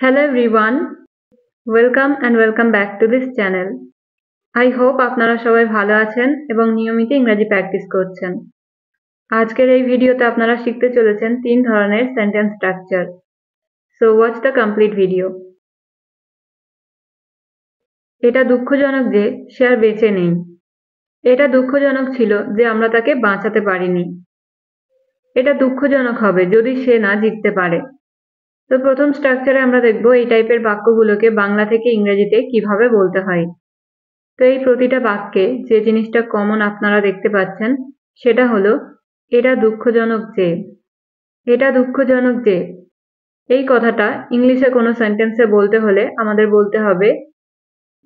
Hello everyone, welcome back to this channel. I hope আপনারা সবাই ভালো আছেন এবং নিয়মিত ইংরেজি প্র্যাকটিস করছেন। আজকের এই ভিডিওতে আপনারা শিখতে চলেছেন তিন ধরনের sentence structure. So watch the complete video. এটা দুঃখজনক যে সে আর বেঁচে নেই। এটা দুঃখজনক ছিল যে আমরা তাকে বাঁচাতে পারিনি। এটা দুঃখজনক হবে যদি সে না জিততে পারে। তো প্রথম স্ট্রাকচারে আমরা দেখব এই টাইপের বাক্যগুলোকে বাংলা থেকে ইংরেজিতে কিভাবে বলতে হয়। তো এই প্রতিটা বাক্যে যে জিনিসটা কমন আপনারা দেখতে পাচ্ছেন সেটা হলো এটা দুঃখজনক যে। এটা দুঃখজনক যে এই কথাটা ইংলিশে কোনো সেন্টেন্সে বলতে হলে আমাদের বলতে হবে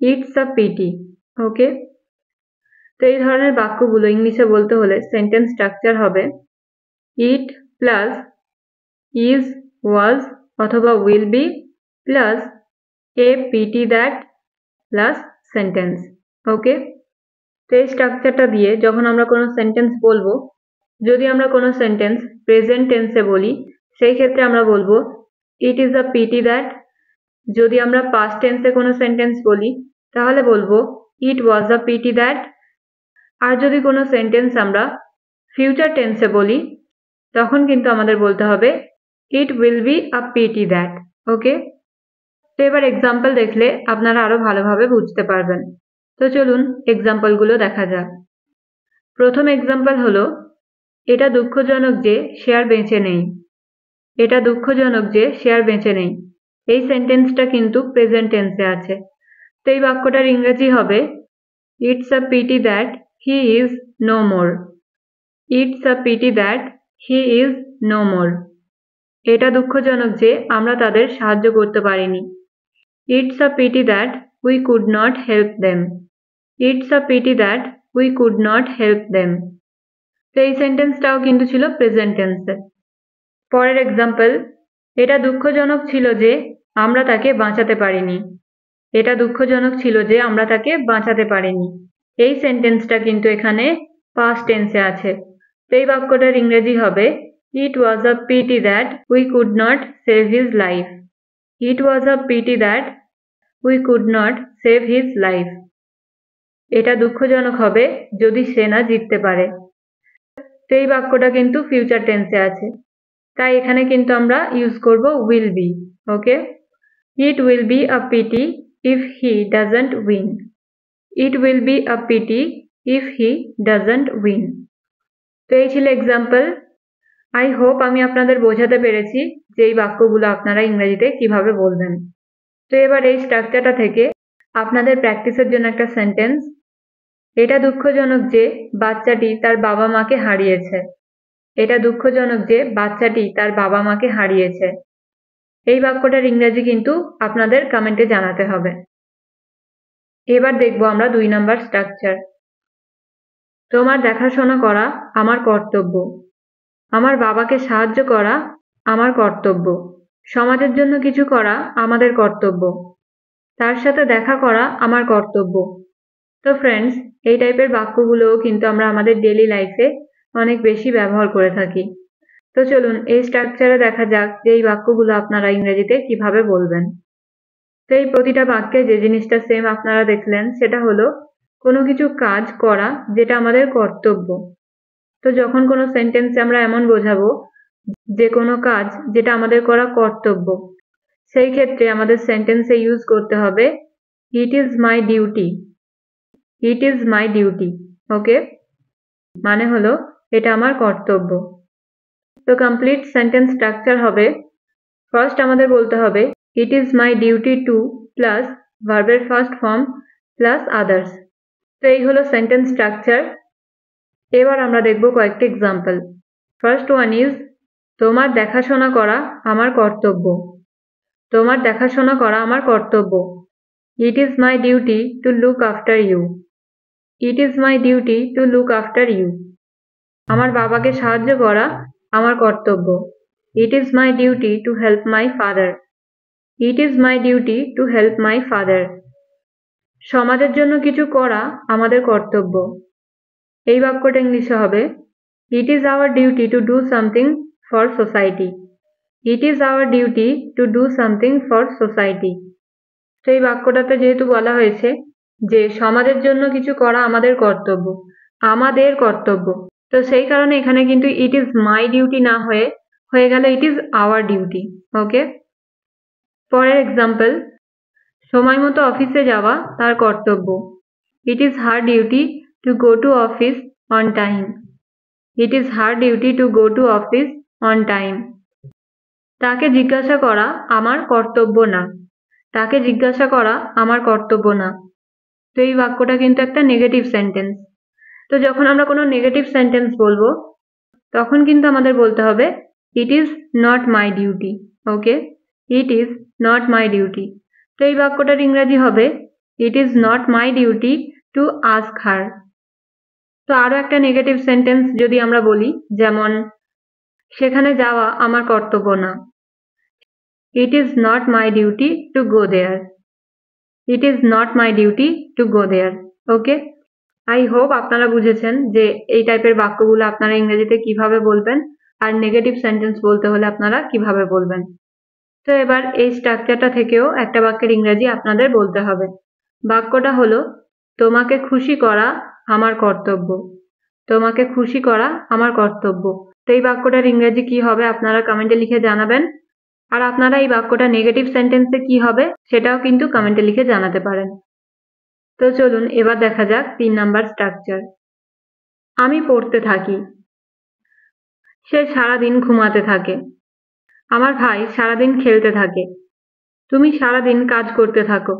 ইটস আ পিটি। ওকে, তো এই ধরনের বাক্যগুলো ইংলিশে বলতে হলে সেন্টেন্স স্ট্রাকচার হবে ইট প্লাস ইজ ওয়াজ অথবা will be plus a pity that plus sentence. Okay, তো এই স্ট্রাকচারটা দিয়ে যখন আমরা কোনো সেন্টেন্স বলবো, যদি আমরা কোনো সেন্টেন্স প্রেজেন্ট টেন্সে বলি সেই ক্ষেত্রে আমরা বলবো it is a pity that. যদি আমরা পাস্ট টেন্সে কোনো সেন্টেন্স বলি তাহলে বলবো ইট ওয়াজ আ পিটি দ্যাট। আর যদি কোনো সেন্টেন্স আমরা ফিউচার টেন্সে বলি তখন কিন্তু আমাদের বলতে হবে it will be a pity that. Okay, তো এবার এক্সাম্পল দেখলে আপনারা আরো ভালোভাবে বুঝতে পারবেন। তো চলুন এক্সাম্পলগুলো দেখা যাক। প্রথম এক্সাম্পল হলো এটা দুঃখজনক যে সে আর বেঁচে নেই। এটা দুঃখজনক যে সে আর বেঁচে নেই এই সেন্টেন্সটা কিন্তু প্রেজেন্ট টেন্সে আছে। তো এই বাক্যটার ইংরেজি হবে it's a pity that he is no more. It's a pity that he is no more. এটা দুঃখজনক যে আমরা তাদের সাহায্য করতে পারিনি। It's a pity that we could not help them. It's a pity that we could not help them. তো এই সেন্টেন্সটাও কিন্তু ছিল প্রেজেন্ট টেন্সে। পরের এক্সাম্পল এটা দুঃখজনক ছিল যে আমরা তাকে বাঁচাতে পারিনি। এটা দুঃখজনক ছিল যে আমরা তাকে বাঁচাতে পারিনি এই সেন্টেন্সটা কিন্তু এখানে পাস্ট টেন্সে আছে। তো এই বাক্যটার ইংরেজি হবে it was a pity that we could not save his life. It was a pity that we could not save his life. এটা দুঃখজনক হবে যদি সে না জিততে পারে। তো এই বাক্যটা কিন্তু ফিউচার টেন্সে আছে, তাই এখানে কিন্তু আমরা ইউজ করব will be. Okay, it will be a PT if he doesn't win. It will be a PT if he doesn't win. তো এই ছিল এক্সাম্পল। আই হোপ আমি আপনাদের বোঝাতে পেরেছি যে এই বাক্যগুলো আপনারা ইংরেজিতে কিভাবে বলবেন। তো এবার এই স্ট্রাকচারটা থেকে আপনাদের প্র্যাকটিসের জন্য একটা সেন্টেন্স। এটা দুঃখজনক যে বাচ্চাটি তার বাবা মাকে হারিয়েছে। এটা দুঃখজনক যে বাচ্চাটি তার বাবা মাকে হারিয়েছে। এই বাক্যটার ইংরেজি কিন্তু আপনাদের কমেন্টে জানাতে হবে। এবার দেখব আমরা 2 নাম্বার স্ট্রাকচার। তোমার দেখাশোনা করা আমার কর্তব্য। আমার বাবাকে সাহায্য করা আমার কর্তব্য। সমাজের জন্য কিছু করা আমাদের কর্তব্য। তার সাথে দেখা করা আমার কর্তব্য। তো ফ্রেন্ডস, এই টাইপের বাক্যগুলোও কিন্তু আমরা আমাদের ডেইলি লাইফে অনেক বেশি ব্যবহার করে থাকি। তো চলুন এই স্ট্রাকচারে দেখা যাক যে এই বাক্যগুলো আপনারা ইংরেজিতে কিভাবে বলবেন। তো এই প্রতিটা বাক্যে যে জিনিসটা সেম আপনারা দেখলেন সেটা হলো কোনো কিছু কাজ করা যেটা আমাদের কর্তব্য। তো যখন কোনো সেন্টেন্সে আমরা এমন বোঝাবো যে কোনো কাজ যেটা আমাদের করা কর্তব্য, সেই ক্ষেত্রে আমাদের সেন্টেন্সে ইউজ করতে হবে it is my duty. It is my duty. Okay, মানে হলো এটা আমার কর্তব্য। তো কমপ্লিট সেন্টেন্স স্ট্রাকচার হবে ফার্স্ট আমাদের বলতে হবে it is my duty to plus ভার্বের ফার্স্ট ফর্ম প্লাস আদার্স। তো এই হলো সেন্টেন্স স্ট্রাকচার। এবার আমরা দেখব কয়েকটি এক্সাম্পল। ফার্স্ট ওয়ান ইজ তোমার দেখাশোনা করা আমার কর্তব্য। তোমার দেখাশোনা করা আমার কর্তব্য। It is my duty to look after you. It is my duty to look after you. আমার বাবাকে সাহায্য করা আমার কর্তব্য। It is my duty to help my father. It is my duty to help my father. সমাজের জন্য কিছু করা আমাদের কর্তব্য। এই বাক্যটা ইংলিশে হবে it is our duty to do something for society. It is our duty to do something for society. তো এই বাক্যটাতে যেহেতু বলা হয়েছে যে সমাজের জন্য কিছু করা আমাদের কর্তব্য, আমাদের কর্তব্য, তো সেই কারণে এখানে কিন্তু ইট ইজ মাই ডিউটি না হয়ে গেল ইট ইজ আওয়ার ডিউটি। ওকে, পরের এক্সাম্পল, সময় মতো অফিসে যাওয়া তার কর্তব্য। It is her duty to go to office on time. It is her duty to go to office on time. তাকে জিজ্ঞাসা করা আমার কর্তব্য না। তাকে জিজ্ঞাসা করা আমার কর্তব্য না। তো এই বাক্যটা কিন্তু একটা নেগেটিভ সেন্টেন্স। তো যখন আমরা কোনো নেগেটিভ সেন্টেন্স বলবো তখন কিন্তু আমাদের বলতে হবে it is not my duty. Okay, it is not my duty. তো এই বাক্যটার ইংরেজি হবে it is not my duty to ask her. তো আরো একটা নেগেটিভ সেন্টেন্স যদি আমরা বলি, যেমন সেখানে যাওয়া আমার কর্তব্য না। It is not my duty to go there. It is not my duty to go there. Okay, I hope আপনারা বুঝেছেন যে এই টাইপের বাক্যগুলো আপনারা ইংরেজিতে কিভাবে বলবেন আর নেগেটিভ সেন্টেন্স বলতে হলে আপনারা কিভাবে বলবেন। তো এবার এই স্ট্রাকচারটা থেকেও একটা বাক্যের ইংরেজি আপনাদের বলতে হবে। বাক্যটা হলো তোমাকে খুশি করা আমার কর্তব্য। তোমাকে খুশি করা আমার কর্তব্য। তো এই বাক্যটার ইংরেজি কি হবে আপনারা কমেন্টে লিখে জানাবেন। আর আপনারা এই বাক্যটা নেগেটিভ সেন্টেন্সে কি হবে সেটাও কিন্তু কমেন্টে লিখে জানাতে পারেন। তো চলুন এবার দেখা যাক 3 নাম্বার স্ট্রাকচার। আমি পড়তে থাকি। সে সারাদিন ঘুমাতে থাকে। আমার ভাই সারাদিন খেলতে থাকে। তুমি সারাদিন কাজ করতে থাকো।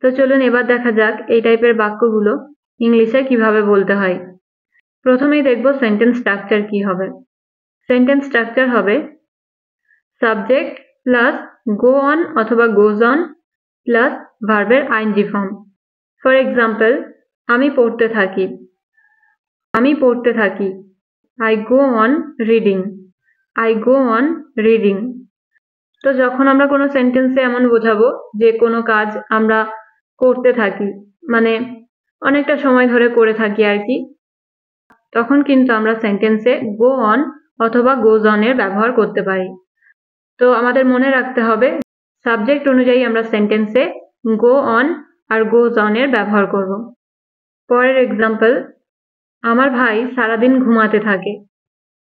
তো চলুন এবার দেখা যাক এই টাইপের বাক্যগুলো ইংলিশে কিভাবে বলতে হয়। প্রথমেই দেখব সেন্টেন্স স্ট্রাকচার কি হবে। সেন্টেন্স স্ট্রাকচার হবে সাবজেক্ট প্লাস গো অন অথবা গোজ অন প্লাস ভার্বের আইএনজি ফর্ম। ফর এক্সাম্পল, আমি পড়তে থাকি। আমি পড়তে থাকি। I go on reading. I go on reading. তো যখন আমরা কোনো সেন্টেন্সে এমন বোঝাবো যে কোনো কাজ আমরা করতে থাকি, মানে অনেকটা সময় ধরে করে থাকি আর কি, তখন কিন্তু আমরা সেন্টেন্সে গো অন অথবা গোজ অন এর ব্যবহার করতে পারি। তো আমাদের মনে রাখতে হবে সাবজেক্ট অনুযায়ী আমরা সেন্টেন্সে go on R goes on এর ব্যবহার করব। পরের এক্সাম্পল, আমার ভাই সারাদিন ঘুমাতে থাকে।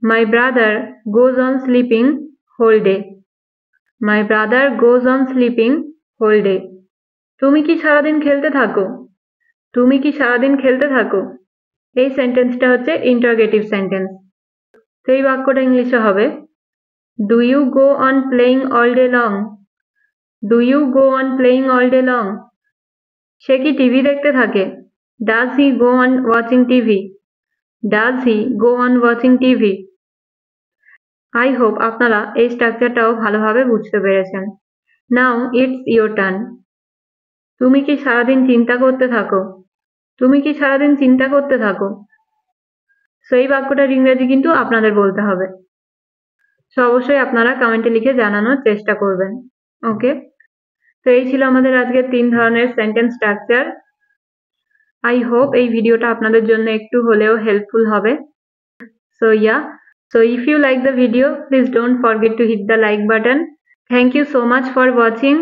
My brother goes on sleeping whole day. My brother goes on sleeping whole day. তুমি কি সারাদিন খেলতে থাকো? তুমি কি সারাদিন খেলতে থাকো? এই সেন্টেন্সটা হচ্ছে ইন্টারোগেটিভ সেন্টেন্স। তো এই বাক্যটা ইংলিশে হবে do you go on playing all day long. Do you go on playing all day long. সে কি টিভি দেখতে থাকে? Does he go on watching TV. Does he go on watching TV. I hope আপনারা এই স্ট্রাকচারটাও ভালোভাবে বুঝতে পেরেছেন। Now it's your turn. তুমি কি সারাদিন চিন্তা করতে থাকো? তুমি কি সারাদিন চিন্তা করতে থাকো? সো এই বাক্যটার ইংরেজি কিন্তু আপনাদের বলতে হবে। সো অবশ্যই আপনারা কমেন্টে লিখে জানানোর চেষ্টা করবেন। ওকে, তো এই ছিল আমাদের আজকের 3 ধরনের সেন্টেন্স স্ট্রাকচার। আই হোপ এই ভিডিওটা আপনাদের জন্য একটু হলেও হেল্পফুল হবে। So yeah, so if you like the video, please don't forget to hit the like button. Thank you so much for watching.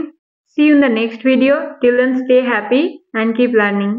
See you in the next video. Till then, stay happy and keep learning.